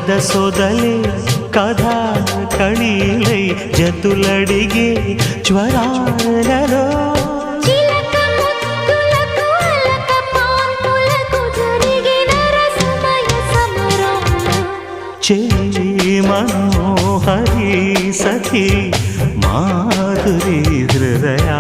సొదలే కథా కళీలై జతులడిగే జ్వరాలలో చిలక ముద్దులకు అలక పాన్పులకు జరిగిన రసమయ సమరాలు చే మనోహరి సఖి మాధురి హృదయా